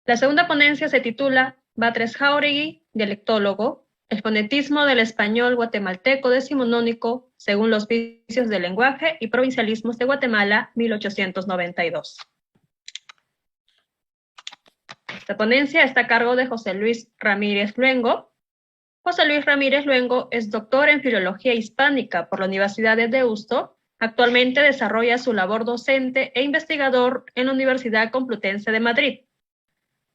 La segunda ponencia se titula Batres Jáuregui, dialectólogo, el fonetismo del español guatemalteco decimonónico según los vicios del lenguaje y provincialismos de Guatemala, 1892. Esta ponencia está a cargo de José Luis Ramírez Luengo. José Luis Ramírez Luengo es doctor en Filología Hispánica por la Universidad de Deusto. Actualmente desarrolla su labor docente e investigador en la Universidad Complutense de Madrid.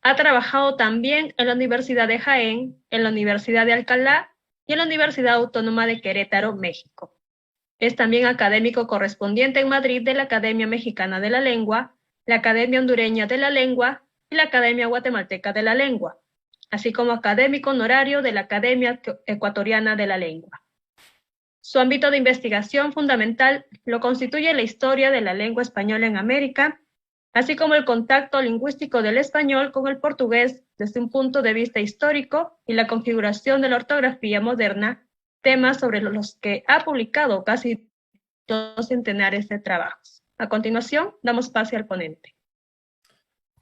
Ha trabajado también en la Universidad de Jaén, en la Universidad de Alcalá y en la Universidad Autónoma de Querétaro, México. Es también académico correspondiente en Madrid de la Academia Mexicana de la Lengua, la Academia Hondureña de la Lengua y la Academia Guatemalteca de la Lengua, así como académico honorario de la Academia Ecuatoriana de la Lengua. Su ámbito de investigación fundamental lo constituye la historia de la lengua española en América, así como el contacto lingüístico del español con el portugués desde un punto de vista histórico y la configuración de la ortografía moderna, temas sobre los que ha publicado casi 2 centenares de trabajos. A continuación, damos pase al ponente.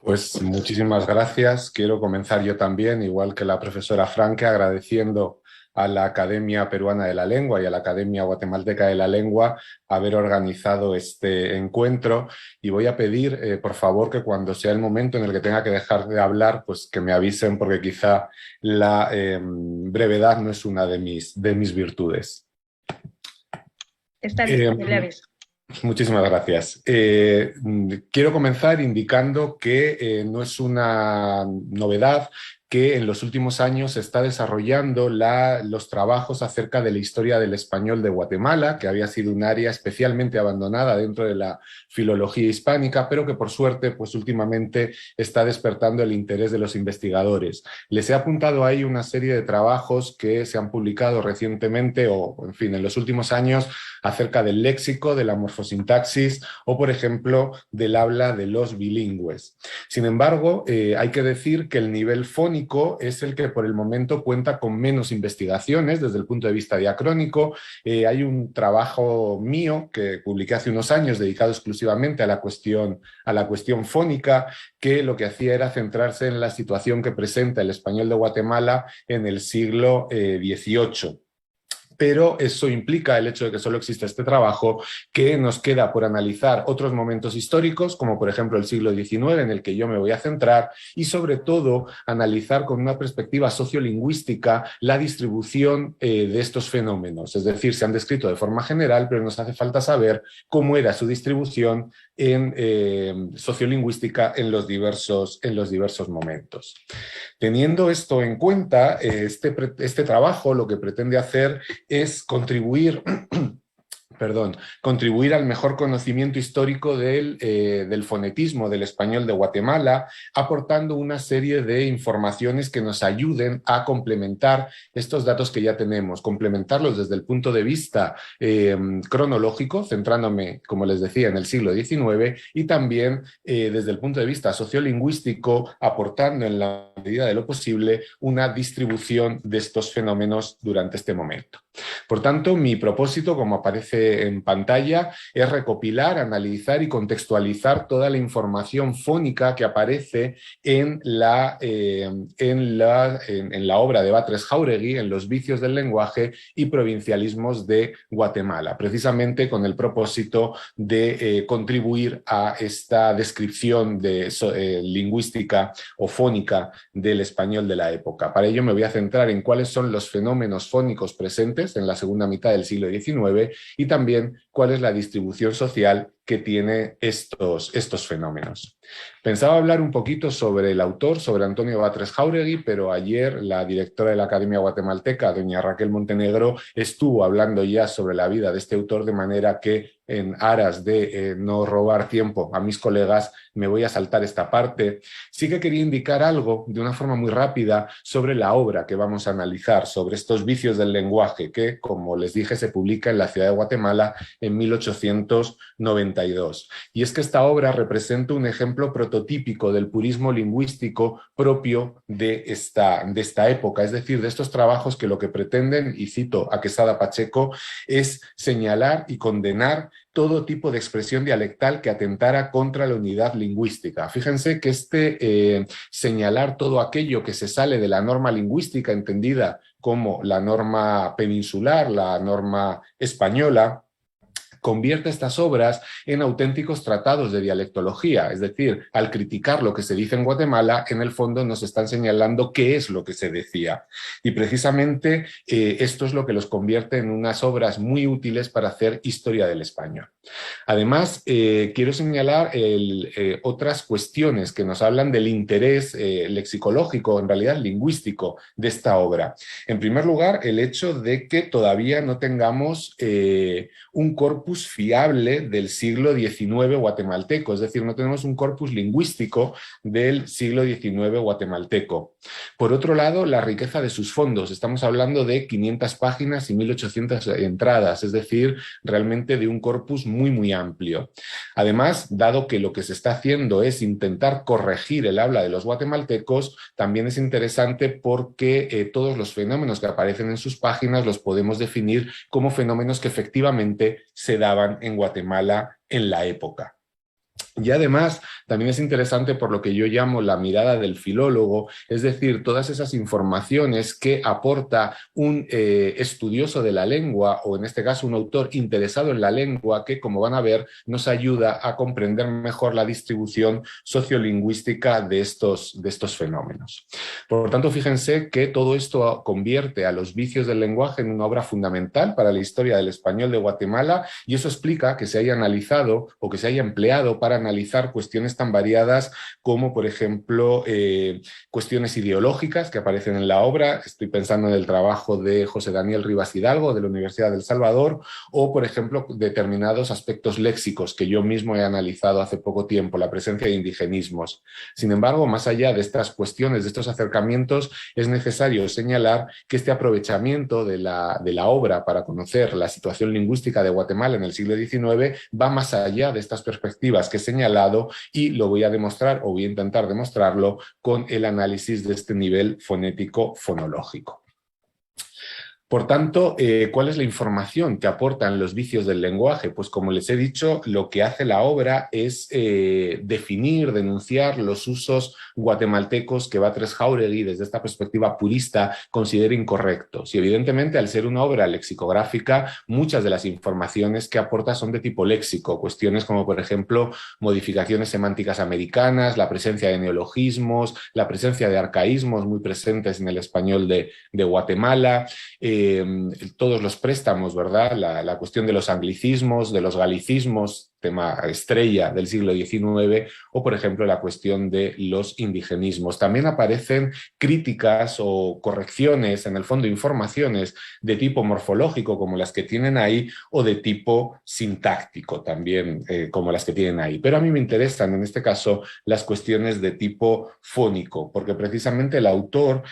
Pues muchísimas gracias. Quiero comenzar yo también, igual que la profesora Franque, agradeciendo a la Academia Peruana de la Lengua y a la Academia Guatemalteca de la Lengua haber organizado este encuentro, y voy a pedir, por favor, que cuando sea el momento en el que tenga que dejar de hablar, pues que me avisen, porque quizá la brevedad no es una de mis virtudes. Está bien, le aviso. Muchísimas gracias. Quiero comenzar indicando que no es una novedad que en los últimos años se está desarrollando los trabajos acerca de la historia del español de Guatemala, que había sido un área especialmente abandonada dentro de la filología hispánica, pero que por suerte pues últimamente está despertando el interés de los investigadores. Les he apuntado ahí una serie de trabajos que se han publicado recientemente o, en fin, en los últimos años acerca del léxico, de la morfosintaxis o, por ejemplo, del habla de los bilingües. Sin embargo, hay que decir que el nivel fónico es el que por el momento cuenta con menos investigaciones desde el punto de vista diacrónico. Hay un trabajo mío que publiqué hace unos años dedicado exclusivamente a la cuestión fónica, que lo que hacía era centrarse en la situación que presenta el español de Guatemala en el siglo XVIII. Pero eso implica, el hecho de que solo existe este trabajo, que nos queda por analizar otros momentos históricos, como por ejemplo el siglo XIX, en el que yo me voy a centrar, y sobre todo analizar con una perspectiva sociolingüística la distribución de estos fenómenos. Es decir, se han descrito de forma general, pero nos hace falta saber cómo era su distribución sociolingüística en los diversos momentos. Teniendo esto en cuenta, este trabajo lo que pretende hacer es contribuir al mejor conocimiento histórico del fonetismo del español de Guatemala, aportando una serie de informaciones que nos ayuden a complementar estos datos que ya tenemos, complementarlos desde el punto de vista cronológico, centrándome, como les decía, en el siglo XIX, y también desde el punto de vista sociolingüístico, aportando en la medida de lo posible una distribución de estos fenómenos durante este momento. Por tanto, mi propósito, como aparece en pantalla, es recopilar, analizar y contextualizar toda la información fónica que aparece en la obra de Batres Jáuregui, en Los vicios del lenguaje y provincialismos de Guatemala, precisamente con el propósito de contribuir a esta descripción lingüística o fónica del español de la época. Para ello me voy a centrar en cuáles son los fenómenos fónicos presentes en la segunda mitad del siglo XIX y también cuál es la distribución social que tiene estos fenómenos. Pensaba hablar un poquito sobre el autor, sobre Antonio Batres Jáuregui, pero ayer la directora de la Academia Guatemalteca, doña Raquel Montenegro, estuvo hablando ya sobre la vida de este autor, de manera que en aras de no robar tiempo a mis colegas me voy a saltar esta parte. Sí que quería indicar algo de una forma muy rápida sobre la obra que vamos a analizar, sobre estos vicios del lenguaje, que, como les dije, se publica en la ciudad de Guatemala en 1892. 42. Y es que esta obra representa un ejemplo prototípico del purismo lingüístico propio de esta época, es decir, de estos trabajos que lo que pretenden, y cito a Quesada Pacheco, es señalar y condenar todo tipo de expresión dialectal que atentara contra la unidad lingüística. Fíjense que señalar todo aquello que se sale de la norma lingüística entendida como la norma peninsular, la norma española, convierte estas obras en auténticos tratados de dialectología, es decir, al criticar lo que se dice en Guatemala, en el fondo nos están señalando qué es lo que se decía. Y precisamente esto es lo que los convierte en unas obras muy útiles para hacer historia del español. Además, quiero señalar otras cuestiones que nos hablan del interés lexicológico, en realidad lingüístico, de esta obra. En primer lugar, el hecho de que todavía no tengamos un corpus fiable del siglo XIX guatemalteco, es decir, no tenemos un corpus lingüístico del siglo XIX guatemalteco. Por otro lado, la riqueza de sus fondos. Estamos hablando de 500 páginas y 1800 entradas, es decir, realmente de un corpus muy, muy amplio. Además, dado que lo que se está haciendo es intentar corregir el habla de los guatemaltecos, también es interesante porque todos los fenómenos que aparecen en sus páginas los podemos definir como fenómenos que efectivamente se daban en Guatemala en la época. Y además, también es interesante por lo que yo llamo la mirada del filólogo, es decir, todas esas informaciones que aporta un estudioso de la lengua, o en este caso un autor interesado en la lengua, que, como van a ver, nos ayuda a comprender mejor la distribución sociolingüística de estos fenómenos. Por tanto, fíjense que todo esto convierte a los vicios del lenguaje en una obra fundamental para la historia del español de Guatemala, y eso explica que se haya analizado o que se haya empleado para analizar cuestiones tan variadas como, por ejemplo, cuestiones ideológicas que aparecen en la obra. Estoy pensando en el trabajo de José Daniel Rivas Hidalgo de la Universidad del Salvador, o, por ejemplo, determinados aspectos léxicos que yo mismo he analizado hace poco tiempo, la presencia de indigenismos. Sin embargo, más allá de estas cuestiones, de estos acercamientos, es necesario señalar que este aprovechamiento de la obra para conocer la situación lingüística de Guatemala en el siglo XIX va más allá de estas perspectivas que he señalado, y lo voy a demostrar, o voy a intentar demostrarlo, con el análisis de este nivel fonético fonológico. Por tanto, ¿cuál es la información que aportan los vicios del lenguaje? Pues, como les he dicho, lo que hace la obra es definir, denunciar los usos guatemaltecos que Batres Jáuregui, desde esta perspectiva purista, considera incorrectos. Y evidentemente, al ser una obra lexicográfica, muchas de las informaciones que aporta son de tipo léxico, cuestiones como, por ejemplo, modificaciones semánticas americanas, la presencia de neologismos, la presencia de arcaísmos muy presentes en el español de Guatemala, todos los préstamos, ¿verdad? La cuestión de los anglicismos, de los galicismos, tema estrella del siglo XIX, o, por ejemplo, la cuestión de los indigenismos. También aparecen críticas o correcciones, en el fondo informaciones de tipo morfológico, como las que tienen ahí, o de tipo sintáctico también, como las que tienen ahí. Pero a mí me interesan, en este caso, las cuestiones de tipo fónico, porque precisamente el autor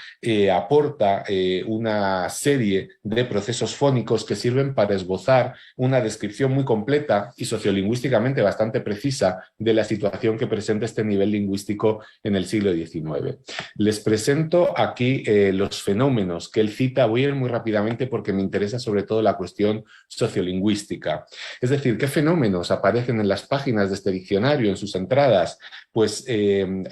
aporta una serie de procesos fónicos que sirven para esbozar una descripción muy completa y sociolingüísticamente bastante precisa de la situación que presenta este nivel lingüístico en el siglo XIX. Les presento aquí los fenómenos que él cita. Voy a ir muy rápidamente porque me interesa sobre todo la cuestión sociolingüística. Es decir, ¿qué fenómenos aparecen en las páginas de este diccionario, en sus entradas? Pues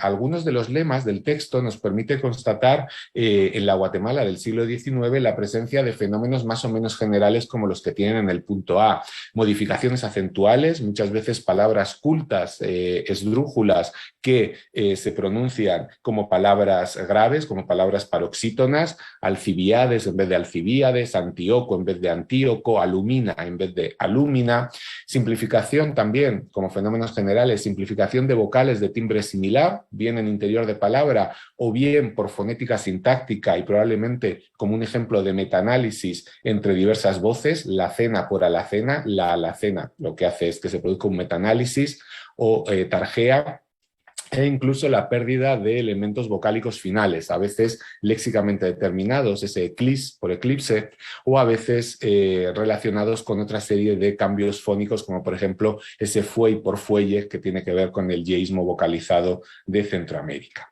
algunos de los lemas del texto nos permite constatar en la Guatemala del siglo XIX la presencia de fenómenos más o menos generales como los que tienen en el punto A. Modificaciones acentuales, muchas veces palabras cultas, esdrújulas, que se pronuncian como palabras graves, como palabras paroxítonas, alcibiades en vez de alcibíades, antíoco en vez de antíoco, alumina en vez de alúmina. Simplificación también, como fenómenos generales, simplificación de vocales de timbre similar, bien en interior de palabra o bien por fonética sintáctica, y probablemente como un ejemplo de metaanálisis entre diversas voces, la cena por alacena, la alacena, lo que hace es que se produzca un metaanálisis, o targea, e incluso la pérdida de elementos vocálicos finales, a veces léxicamente determinados, ese eclis por eclipse, o a veces relacionados con otra serie de cambios fónicos, como por ejemplo ese fuey por fuelle, que tiene que ver con el yeísmo vocalizado de Centroamérica.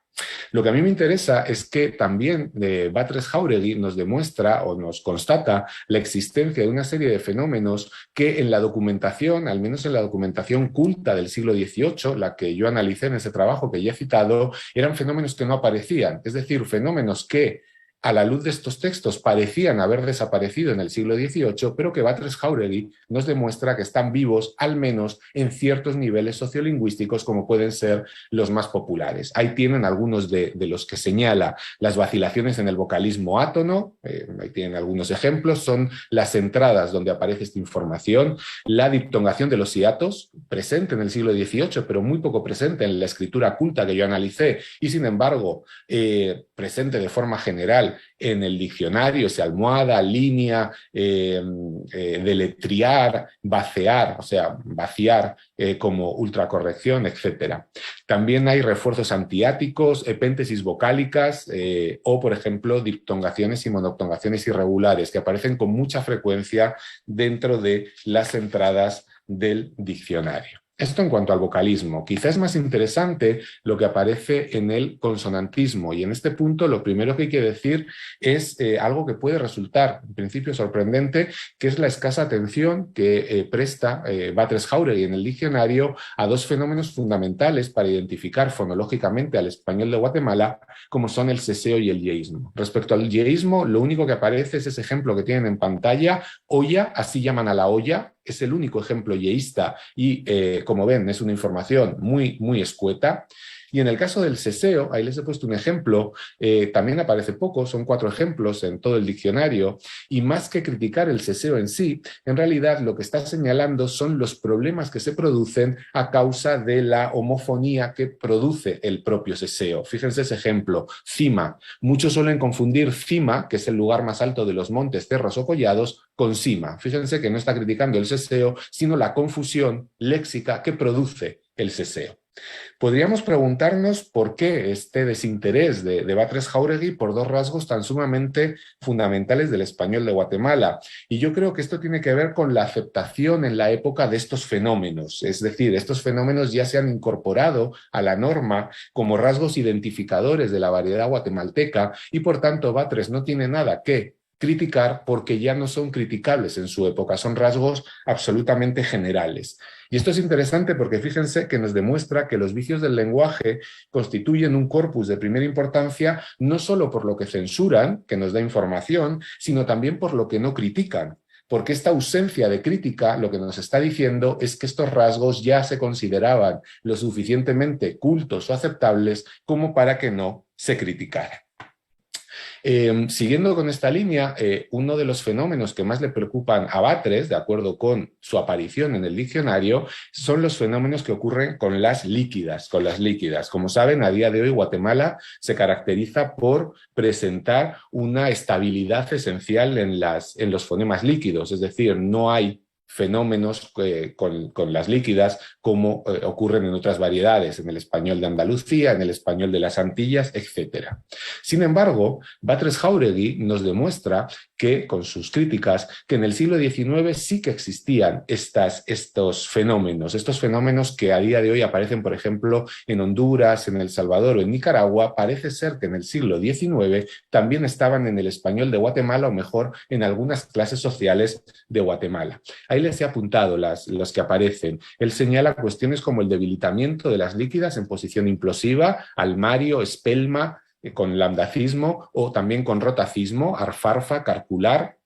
Lo que a mí me interesa es que también Batres Jáuregui nos demuestra o nos constata la existencia de una serie de fenómenos que en la documentación, al menos en la documentación culta del siglo XVIII, la que yo analicé en ese trabajo que ya he citado, eran fenómenos que no aparecían, es decir, fenómenos que a la luz de estos textos parecían haber desaparecido en el siglo XVIII, pero que Batres Jáuregui nos demuestra que están vivos al menos en ciertos niveles sociolingüísticos como pueden ser los más populares. Ahí tienen algunos de los que señala las vacilaciones en el vocalismo átono, ahí tienen algunos ejemplos, son las entradas donde aparece esta información, la diptongación de los hiatos, presente en el siglo XVIII, pero muy poco presente en la escritura culta que yo analicé, y sin embargo presente de forma general en el diccionario, se almohada, línea, deletrear, vacear, o sea, vaciar como ultracorrección, etc. También hay refuerzos antiáticos, epéntesis vocálicas o, por ejemplo, diptongaciones y monoptongaciones irregulares que aparecen con mucha frecuencia dentro de las entradas del diccionario. Esto en cuanto al vocalismo. Quizás es más interesante lo que aparece en el consonantismo, y en este punto lo primero que hay que decir es algo que puede resultar en principio sorprendente, que es la escasa atención que presta Batres Jáuregui en el diccionario a dos fenómenos fundamentales para identificar fonológicamente al español de Guatemala, como son el seseo y el yeísmo. Respecto al yeísmo, lo único que aparece es ese ejemplo que tienen en pantalla, olla, así llaman a la olla. Es el único ejemplo yeísta y, como ven, es una información muy, muy escueta. Y en el caso del seseo, ahí les he puesto un ejemplo, también aparece poco, son 4 ejemplos en todo el diccionario, y más que criticar el seseo en sí, en realidad lo que está señalando son los problemas que se producen a causa de la homofonía que produce el propio seseo. Fíjense ese ejemplo, cima. Muchos suelen confundir cima, que es el lugar más alto de los montes, cerros o collados, con cima. Fíjense que no está criticando el seseo, sino la confusión léxica que produce el seseo. Podríamos preguntarnos por qué este desinterés de Batres Jáuregui por dos rasgos tan sumamente fundamentales del español de Guatemala. Y yo creo que esto tiene que ver con la aceptación en la época de estos fenómenos. Es decir, estos fenómenos ya se han incorporado a la norma como rasgos identificadores de la variedad guatemalteca y por tanto Batres no tiene nada que criticar porque ya no son criticables en su época, son rasgos absolutamente generales. Y esto es interesante porque fíjense que nos demuestra que los vicios del lenguaje constituyen un corpus de primera importancia no solo por lo que censuran, que nos da información, sino también por lo que no critican. Porque esta ausencia de crítica lo que nos está diciendo es que estos rasgos ya se consideraban lo suficientemente cultos o aceptables como para que no se criticaran. Siguiendo con esta línea, uno de los fenómenos que más le preocupan a Batres, de acuerdo con su aparición en el diccionario, son los fenómenos que ocurren con las líquidas. Como saben, a día de hoy Guatemala se caracteriza por presentar una estabilidad esencial en los fonemas líquidos, es decir, no hay fenómenos con las líquidas como ocurren en otras variedades, en el español de Andalucía, en el español de las Antillas, etc. Sin embargo, Batres Jáuregui nos demuestra que, con sus críticas, que en el siglo XIX sí que existían estos fenómenos que a día de hoy aparecen, por ejemplo, en Honduras, en El Salvador o en Nicaragua. Parece ser que en el siglo XIX también estaban en el español de Guatemala, o mejor, en algunas clases sociales de Guatemala. Ahí les he apuntado los que aparecen. Él señala cuestiones como el debilitamiento de las líquidas en posición implosiva, almario, espelma, con lambdacismo o también con rotacismo, arfarfa, carcular,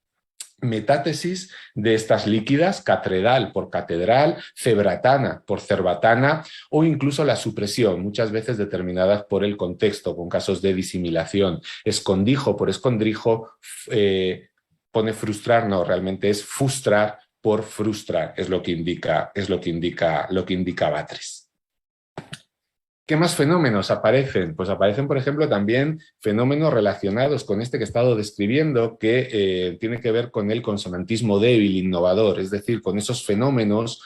metátesis de estas líquidas, catredal por catedral, cebratana por cerbatana, o incluso la supresión, muchas veces determinadas por el contexto, con casos de disimilación, escondijo por escondrijo, pone frustrar, no, realmente es frustrar por frustrar, es lo que indica Batres. ¿Qué más fenómenos aparecen? Pues aparecen, por ejemplo, también fenómenos relacionados con este que he estado describiendo, que tiene que ver con el consonantismo débil, innovador, es decir, con esos fenómenos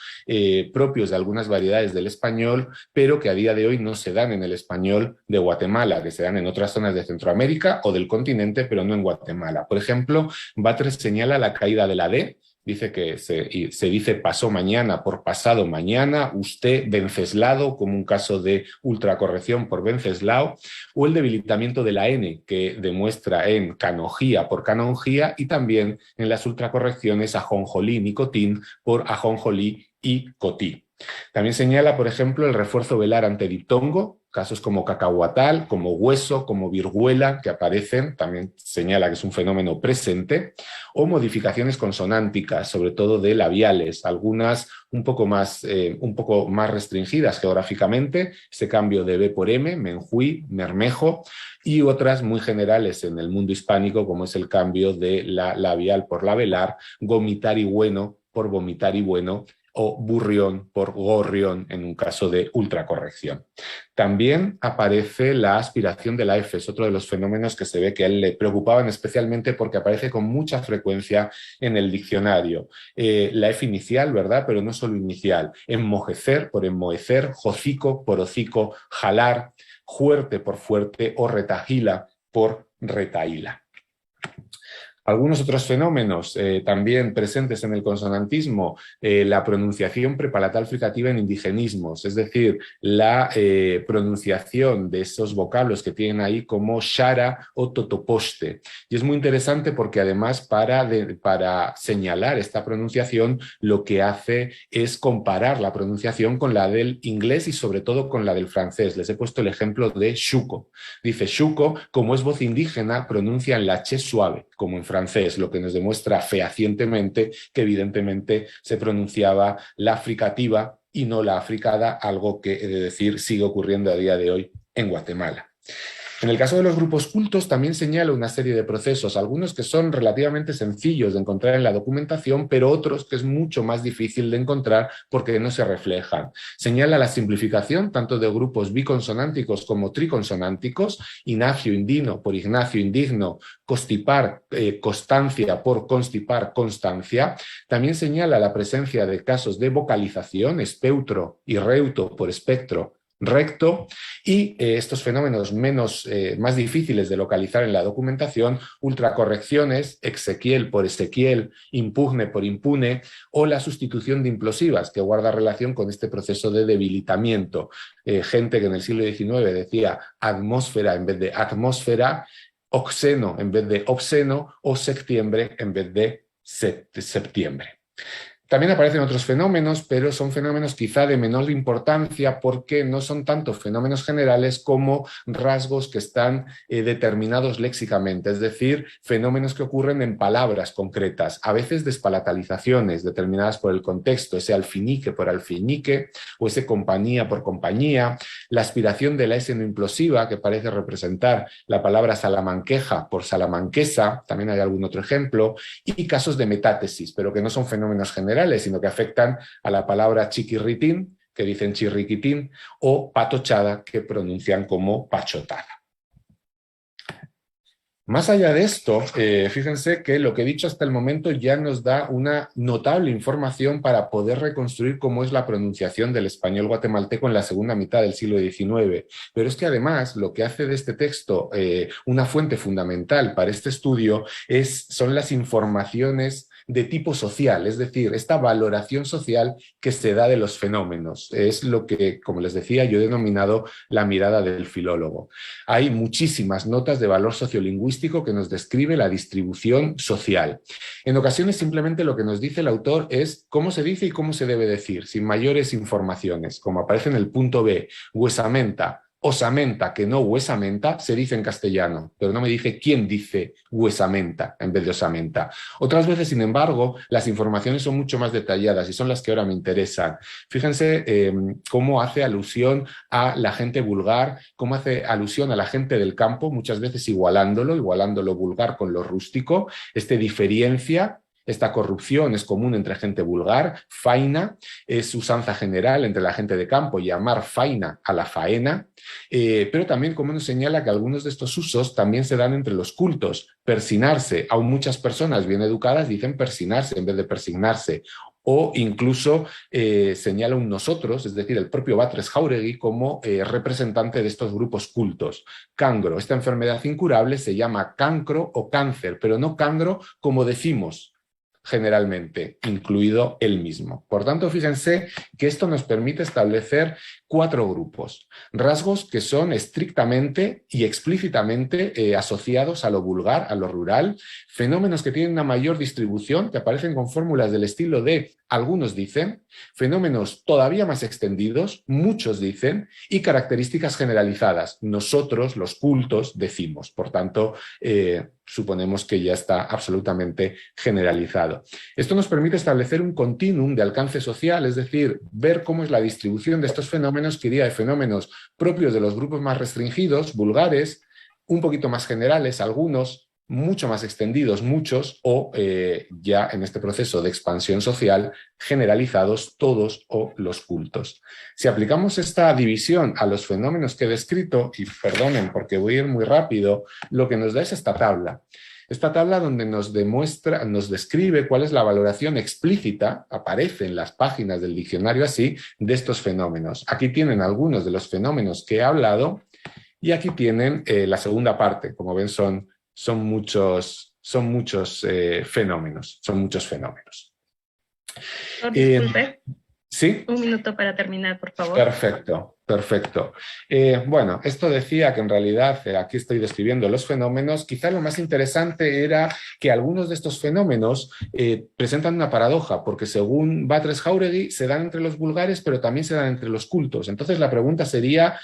propios de algunas variedades del español, pero que a día de hoy no se dan en el español de Guatemala, que se dan en otras zonas de Centroamérica o del continente, pero no en Guatemala. Por ejemplo, Batres señala la caída de la D. Dice que se dice pasó mañana por pasado mañana, usted Venceslado, como un caso de ultracorrección por Venceslao, o el debilitamiento de la N, que demuestra en canogía por canongía, y también en las ultracorrecciones ajonjolí, nicotín por ajonjolí y cotí. También señala, por ejemplo, el refuerzo velar ante diptongo, casos como cacahuatal, como hueso, como viruela, que aparecen, también señala que es un fenómeno presente, o modificaciones consonánticas, sobre todo de labiales, algunas un poco más restringidas geográficamente, ese cambio de B por M, menjuí, mermejo, y otras muy generales en el mundo hispánico, como es el cambio de la labial por labelar, gomitar y bueno por vomitar y bueno, o burrión por gorrión en un caso de ultracorrección. También aparece la aspiración de la F, es otro de los fenómenos que se ve que a él le preocupaban especialmente porque aparece con mucha frecuencia en el diccionario. La F inicial, ¿verdad? Pero no solo inicial. Enmojecer por enmohecer, hocico por hocico, jalar, fuerte por fuerte o retahila por retahila. Algunos otros fenómenos también presentes en el consonantismo, la pronunciación prepalatal fricativa en indigenismos, es decir, la pronunciación de esos vocablos que tienen ahí como shara o totoposte. Y es muy interesante porque además para señalar esta pronunciación lo que hace es comparar la pronunciación con la del inglés y sobre todo con la del francés. Les he puesto el ejemplo de Xuco. Dice Xuco, como es voz indígena, pronuncia en la che suave, como en francés, lo que nos demuestra fehacientemente que evidentemente se pronunciaba la fricativa y no la africada, algo que, he de decir, sigue ocurriendo a día de hoy en Guatemala. En el caso de los grupos cultos también señala una serie de procesos, algunos que son relativamente sencillos de encontrar en la documentación, pero otros que es mucho más difícil de encontrar porque no se reflejan. Señala la simplificación tanto de grupos biconsonánticos como triconsonánticos, Ignacio, indino por Ignacio, indigno, constipar, constancia por constipar, constancia. También señala la presencia de casos de vocalización, espeutro y reuto por espectro, recto, y estos fenómenos más difíciles de localizar en la documentación, ultracorrecciones, exequiel por ezequiel, impugne por impune, o la sustitución de implosivas, que guarda relación con este proceso de debilitamiento. Gente que en el siglo XIX decía atmósfera en vez de atmósfera, oxeno en vez de obsceno, o septiembre en vez de septiembre. También aparecen otros fenómenos, pero son fenómenos quizá de menor importancia porque no son tanto fenómenos generales como rasgos que están determinados léxicamente, es decir, fenómenos que ocurren en palabras concretas, a veces despalatalizaciones determinadas por el contexto, ese alfinique por alfinique o ese compañía por compañía, la aspiración de la S no implosiva que parece representar la palabra salamanqueja por salamanquesa, también hay algún otro ejemplo, y casos de metátesis, pero que no son fenómenos generales, sino que afectan a la palabra chiquirritín, que dicen chirriquitín, o patochada, que pronuncian como pachotada. Más allá de esto, fíjense que lo que he dicho hasta el momento ya nos da una notable información para poder reconstruir cómo es la pronunciación del español guatemalteco en la segunda mitad del siglo XIX. Pero es que además lo que hace de este texto una fuente fundamental para este estudio son las informaciones de tipo social, es decir, esta valoración social que se da de los fenómenos. Es lo que, como les decía, yo he denominado la mirada del filólogo. Hay muchísimas notas de valor sociolingüístico que nos describe la distribución social. En ocasiones simplemente lo que nos dice el autor es cómo se dice y cómo se debe decir, sin mayores informaciones, como aparece en el punto B, huesamenta, osamenta, que no huesamenta, se dice en castellano, pero no me dice quién dice huesamenta en vez de osamenta. Otras veces, sin embargo, las informaciones son mucho más detalladas y son las que ahora me interesan. Fíjense cómo hace alusión a la gente vulgar, cómo hace alusión a la gente del campo, muchas veces igualándolo vulgar con lo rústico, diferencia Esta corrupción es común entre gente vulgar, faina, es usanza general entre la gente de campo llamar faina a la faena, pero también, como nos señala, que algunos de estos usos también se dan entre los cultos. Persinarse, aún muchas personas bien educadas dicen persinarse en vez de persignarse, o incluso señala un nosotros, es decir, el propio Batres Jáuregui como representante de estos grupos cultos. Cancro, esta enfermedad incurable se llama cancro o cáncer, pero no cancro como decimos generalmente, incluido él mismo. Por tanto, fíjense que esto nos permite establecer 4 grupos, rasgos que son estrictamente y explícitamente asociados a lo vulgar, a lo rural, fenómenos que tienen una mayor distribución, que aparecen con fórmulas del estilo de algunos dicen, fenómenos todavía más extendidos, muchos dicen, y características generalizadas. Nosotros, los cultos, decimos. Por tanto, suponemos que ya está absolutamente generalizado. Esto nos permite establecer un continuum de alcance social, es decir, ver cómo es la distribución de estos fenómenos, que iría de fenómenos propios de los grupos más restringidos, vulgares, un poquito más generales, algunos, mucho más extendidos, muchos, o ya en este proceso de expansión social, generalizados todos o los cultos. Si aplicamos esta división a los fenómenos que he descrito, y perdonen porque voy a ir muy rápido, lo que nos da es esta tabla. Esta tabla donde nos demuestra, nos describe cuál es la valoración explícita, aparece en las páginas del diccionario así, de estos fenómenos. Aquí tienen algunos de los fenómenos que he hablado y aquí tienen la segunda parte. Como ven, son muchos fenómenos, son muchos fenómenos. Disculpe. ¿Sí? Un minuto para terminar, por favor. Perfecto, perfecto. Bueno, esto decía que en realidad aquí estoy describiendo los fenómenos. Quizá lo más interesante era que algunos de estos fenómenos presentan una paradoja, porque según Batres Jáuregui se dan entre los vulgares, pero también se dan entre los cultos. Entonces la pregunta sería,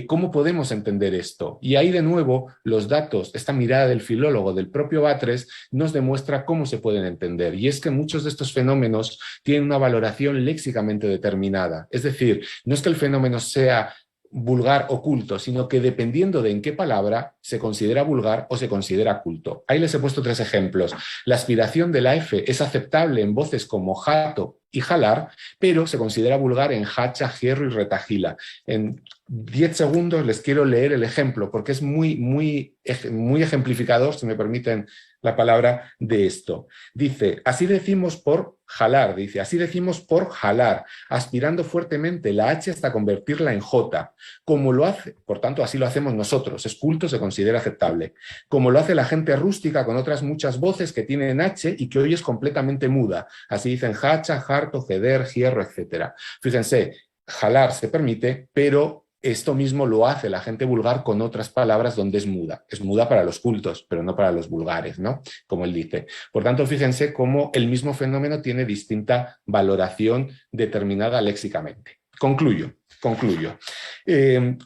¿cómo podemos entender esto? Y ahí de nuevo los datos, esta mirada del filólogo, del propio Batres, nos demuestra cómo se pueden entender. Y es que muchos de estos fenómenos tienen una valoración léxicamente determinada. Es decir, no es que el fenómeno sea vulgar o culto, sino que dependiendo de en qué palabra se considera vulgar o se considera culto. Ahí les he puesto 3 ejemplos. La aspiración de la F es aceptable en voces como jato y jalar, pero se considera vulgar en hacha, hierro y retajila. En 10 segundos les quiero leer el ejemplo porque es muy ejemplificador, si me permiten la palabra, de esto. Dice, así decimos por jalar, dice, así decimos por jalar, aspirando fuertemente la H hasta convertirla en J. Como lo hace, por tanto, así lo hacemos nosotros, es culto, se considera aceptable. Como lo hace la gente rústica con otras muchas voces que tienen H y que hoy es completamente muda. Así dicen hacha, harto, heder, hierro, etc. Fíjense, jalar se permite, pero esto mismo lo hace la gente vulgar con otras palabras donde es muda. Es muda para los cultos, pero no para los vulgares, ¿no? Como él dice. Por tanto, fíjense cómo el mismo fenómeno tiene distinta valoración determinada léxicamente. Concluyo.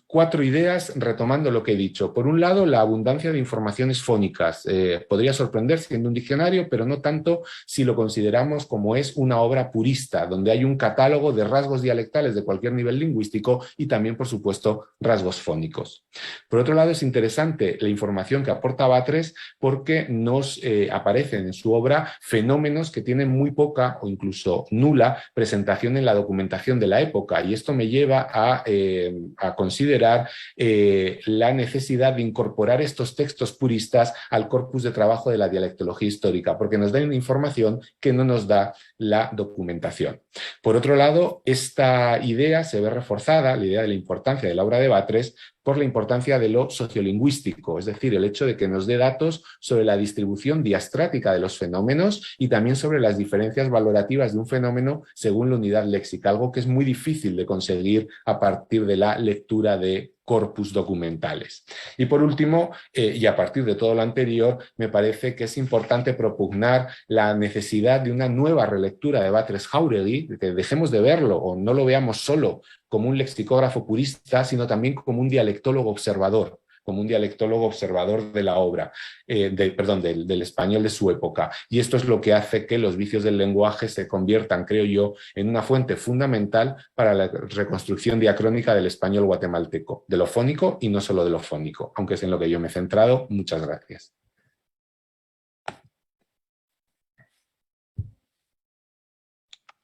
4 ideas retomando lo que he dicho. Por un lado, la abundancia de informaciones fónicas. Podría sorprender siendo un diccionario, pero no tanto si lo consideramos como es una obra purista, donde hay un catálogo de rasgos dialectales de cualquier nivel lingüístico y también, por supuesto, rasgos fónicos. Por otro lado, es interesante la información que aporta Batres porque nos aparecen en su obra fenómenos que tienen muy poca o incluso nula presentación en la documentación de la época, y esto me lleva a considerar la necesidad de incorporar estos textos puristas al corpus de trabajo de la dialectología histórica, porque nos dan información que no nos da la documentación. Por otro lado, esta idea se ve reforzada, la idea de la importancia de la obra de Batres, por la importancia de lo sociolingüístico, es decir, el hecho de que nos dé datos sobre la distribución diastrática de los fenómenos y también sobre las diferencias valorativas de un fenómeno según la unidad léxica, algo que es muy difícil de conseguir a partir de la lectura de corpus documentales. Y por último, y a partir de todo lo anterior, me parece que es importante propugnar la necesidad de una nueva relectura de Batres Jáuregui, que dejemos de verlo o no lo veamos solo como un lexicógrafo purista, sino también como un dialectólogo observador, de la obra, del español de su época. Y esto es lo que hace que los vicios del lenguaje se conviertan, creo yo, en una fuente fundamental para la reconstrucción diacrónica del español guatemalteco, de lo fónico y no solo de lo fónico, aunque es en lo que yo me he centrado. Muchas gracias.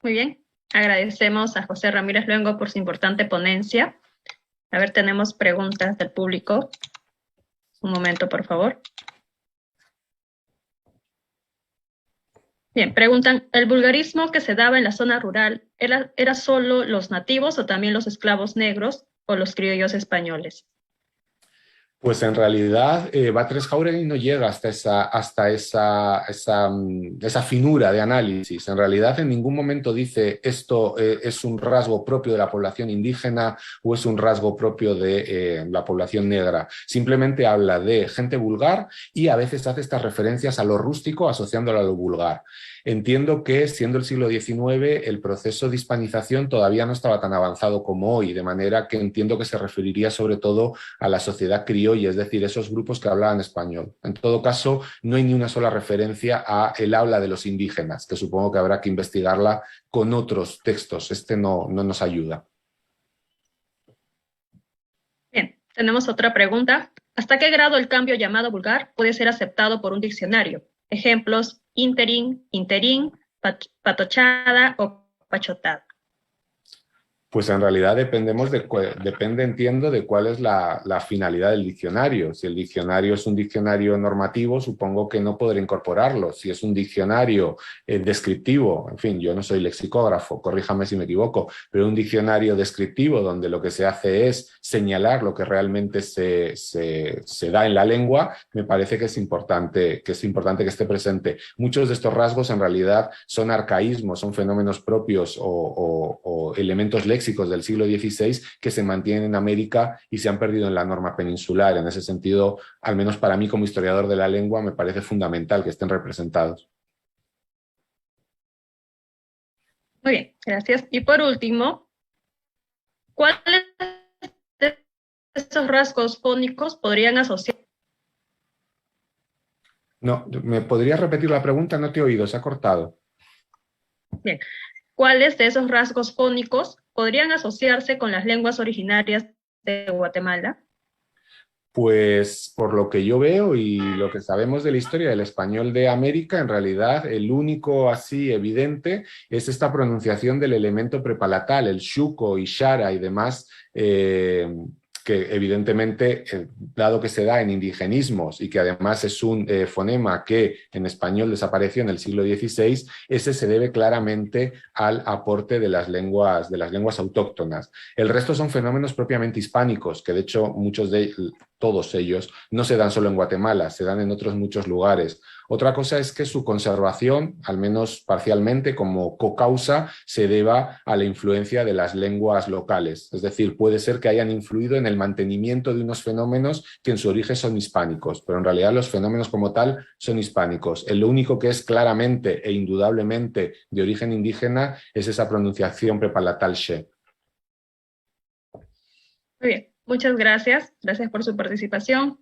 Muy bien. Agradecemos a José Ramírez Luengo por su importante ponencia. A ver, tenemos preguntas del público. Un momento, por favor. Bien, preguntan, ¿el vulgarismo que se daba en la zona rural era solo los nativos o también los esclavos negros o los criollos españoles? Pues en realidad Batres Jauregui no llega hasta esa finura de análisis. En realidad en ningún momento dice esto es un rasgo propio de la población indígena o es un rasgo propio de la población negra. Simplemente habla de gente vulgar y a veces hace estas referencias a lo rústico asociándolo a lo vulgar. Entiendo que, siendo el siglo XIX, el proceso de hispanización todavía no estaba tan avanzado como hoy, de manera que entiendo que se referiría sobre todo a la sociedad criolla, es decir, esos grupos que hablaban español. En todo caso, no hay ni una sola referencia a el habla de los indígenas, que supongo que habrá que investigarla con otros textos. Este no nos ayuda. Bien, tenemos otra pregunta. ¿Hasta qué grado el cambio llamado vulgar puede ser aceptado por un diccionario? Ejemplos, interín, patochada o pachotada. Pues en realidad depende, entiendo, de cuál es la finalidad del diccionario. Si el diccionario es un diccionario normativo, supongo que no podré incorporarlo. Si es un diccionario descriptivo, en fin, yo no soy lexicógrafo, corríjame si me equivoco, pero un diccionario descriptivo donde lo que se hace es señalar lo que realmente se da en la lengua, me parece que es importante que esté presente. Muchos de estos rasgos en realidad son arcaísmos, son fenómenos propios o elementos léxicos del siglo XVI que se mantienen en América y se han perdido en la norma peninsular. En ese sentido, al menos para mí como historiador de la lengua, me parece fundamental que estén representados. Muy bien, gracias. Y por último, ¿cuáles de estos rasgos fónicos podrían asociar? No, ¿me podrías repetir la pregunta? No te he oído, se ha cortado. Bien, ¿cuáles de esos rasgos fónicos podrían asociarse con las lenguas originarias de Guatemala? Pues por lo que yo veo y lo que sabemos de la historia del español de América, en realidad el único así evidente es esta pronunciación del elemento prepalatal, el xuco y xara y demás, que evidentemente, dado que se da en indigenismos y que además es un fonema que en español desapareció en el siglo XVI, ese se debe claramente al aporte de las lenguas autóctonas. El resto son fenómenos propiamente hispánicos, que de hecho todos ellos no se dan solo en Guatemala, se dan en otros muchos lugares. Otra cosa es que su conservación, al menos parcialmente como cocausa, se deba a la influencia de las lenguas locales. Es decir, puede ser que hayan influido en el mantenimiento de unos fenómenos que en su origen son hispánicos, pero en realidad los fenómenos como tal son hispánicos. Lo único que es claramente e indudablemente de origen indígena es esa pronunciación prepalatal she. Muy bien, muchas gracias. Gracias por su participación.